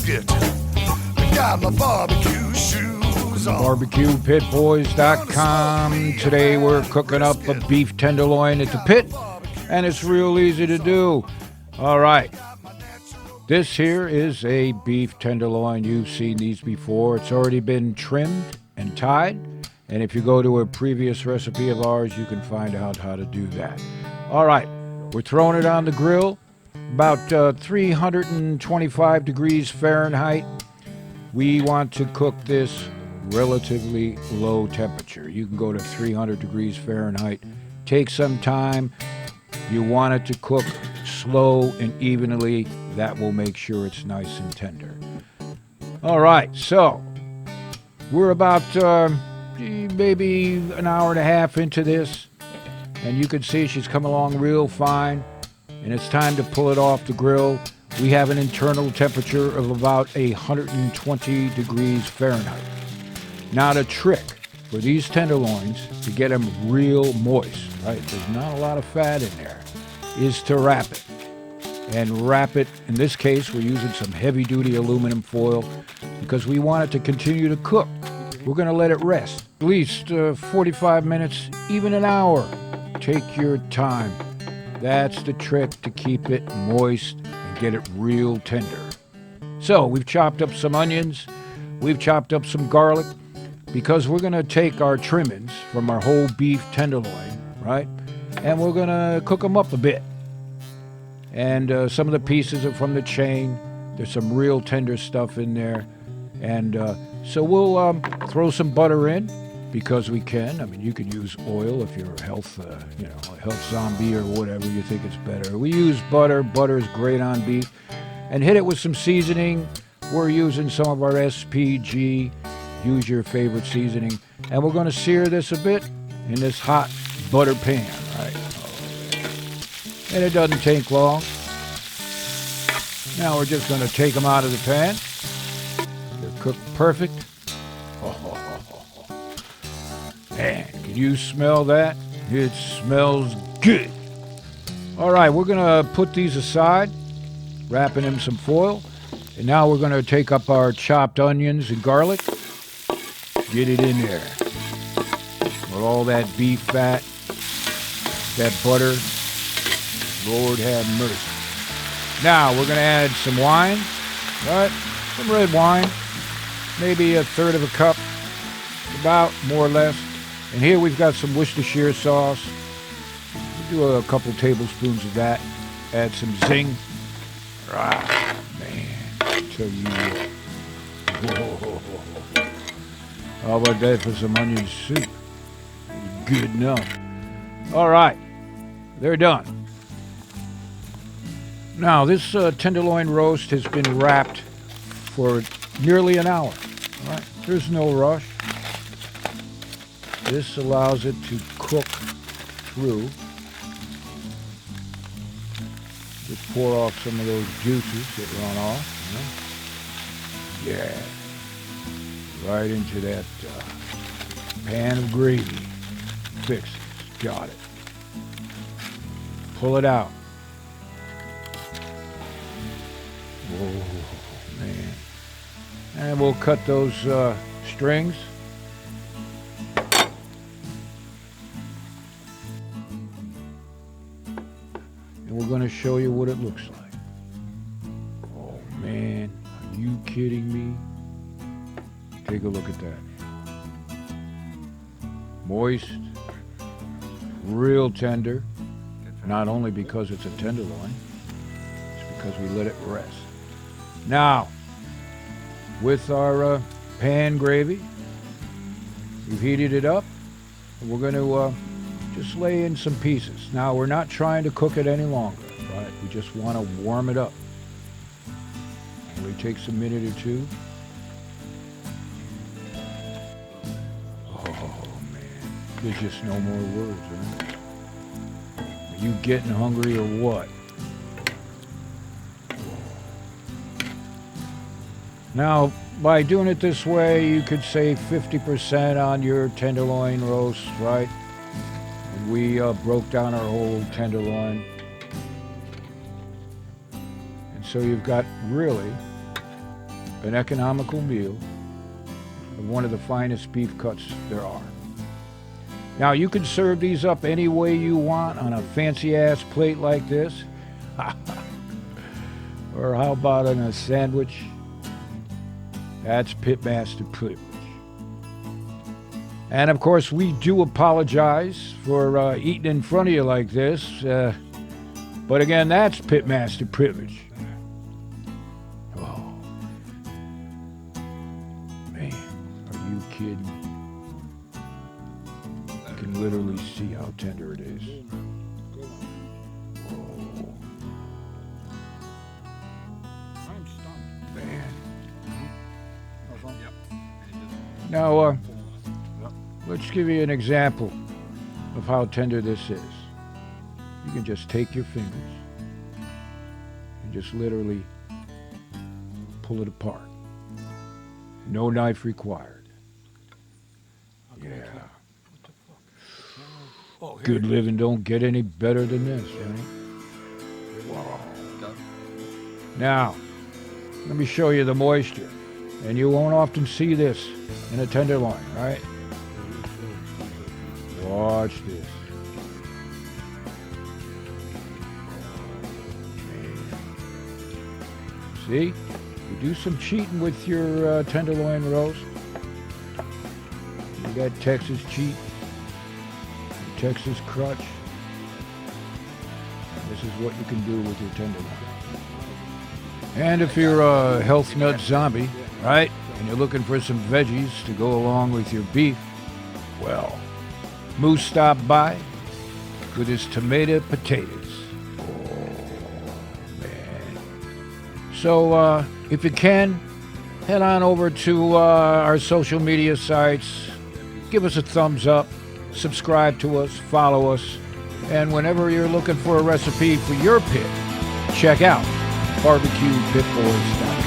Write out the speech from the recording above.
biscuit. I got my barbecue shoes on. BBQPitBoys.com. Today we're cooking up a beef tenderloin at the pit, and it's real easy to do. All right. This here is a beef tenderloin. You've seen these before. It's already been trimmed and tied. And if you go to a previous recipe of ours, you can find out how to do that. All right, we're throwing it on the grill, about 325 degrees Fahrenheit. We want to cook this relatively low temperature. You can go to 300 degrees Fahrenheit. Take some time. You want it to cook slow and evenly. That will make sure it's nice and tender. All right, so we're about maybe an hour and a half into this, and you can see she's come along real fine, and it's time to pull it off the grill. We have an internal temperature of about 120 degrees Fahrenheit. Now the trick for these tenderloins to get them real moist, right, there's not a lot of fat in there, is to wrap it. And wrap it, in this case we're using some heavy-duty aluminum foil because we want it to continue to cook. We're going to let it rest at least 45 minutes, even an hour. Take your time. That's the trick to keep it moist and get it real tender. So we've chopped up some onions. We've chopped up some garlic because we're going to take our trimmings from our whole beef tenderloin, right? And we're going to cook them up a bit. And some of the pieces are from the chain. There's some real tender stuff in there. And so we'll throw some butter in because we can. I mean, you can use oil if you're a health zombie or whatever, you think it's better. We use butter. Butter is great on beef. And hit it with some seasoning. We're using some of our SPG. Use your favorite seasoning. And we're going to sear this a bit in this hot butter pan, right? And it doesn't take long. Now we're just going to take them out of the pan. They're cooked perfect. Man, can you smell that? It smells good. All right, we're going to put these aside, wrapping in some foil. And now we're going to take up our chopped onions and garlic. Get it in there. With all that beef fat, that butter. Lord have mercy. Now we're going to add some wine, right? Some red wine, maybe a third of a cup, about, more or less. And here we've got some Worcestershire sauce. We'll do a couple tablespoons of that. Add some zing. Ah, man, I tell you what. Whoa. How about that for some onion soup? Good enough. All right, they're done. Now, this tenderloin roast has been wrapped for nearly an hour. All right? There's no rush. This allows it to cook through. Just pour off some of those juices that run off. You know? Yeah. Right into that pan of gravy. Fix it. Got it. Pull it out. Oh, man. And we'll cut those strings. And we're going to show you what it looks like. Oh, man. Are you kidding me? Take a look at that. Moist. Real tender. Not only because it's a tenderloin, it's because we let it rest. Now, with our pan gravy, we've heated it up. And we're going to just lay in some pieces. Now, we're not trying to cook it any longer, right? We just want to warm it up. Only takes a minute or two. Oh, man. There's just no more words, right? Are you getting hungry or what? Now, by doing it this way, you could save 50% on your tenderloin roast, right? And we broke down our whole tenderloin. And so you've got really an economical meal of one of the finest beef cuts there are. Now, you can serve these up any way you want on a fancy-ass plate like this. Or how about on a sandwich? That's pitmaster privilege. And, of course, we do apologize for eating in front of you like this. But, again, that's pitmaster privilege. Oh. Man, are you kidding? You can literally see how tender it is. Oh. I'm stunned. Man. Yep. Now, let's give you an example of how tender this is. You can just take your fingers and just literally pull it apart. No knife required. Yeah. Oh, here Good living don't get any better than this, right? Wow. Now, let me show you the moisture. And you won't often see this in a tenderloin, right? Watch this. See? You do some cheating with your tenderloin roast. You got Texas cheat, Texas crutch. And this is what you can do with your tenderloin. And if you're a health nut zombie, right, and you're looking for some veggies to go along with your beef, well, Moose stopped by with his tomato potatoes. Oh, man. So, if you can, head on over to our social media sites, give us a thumbs up, subscribe to us, follow us, and whenever you're looking for a recipe for your pit, check out BBQPitBoys.com.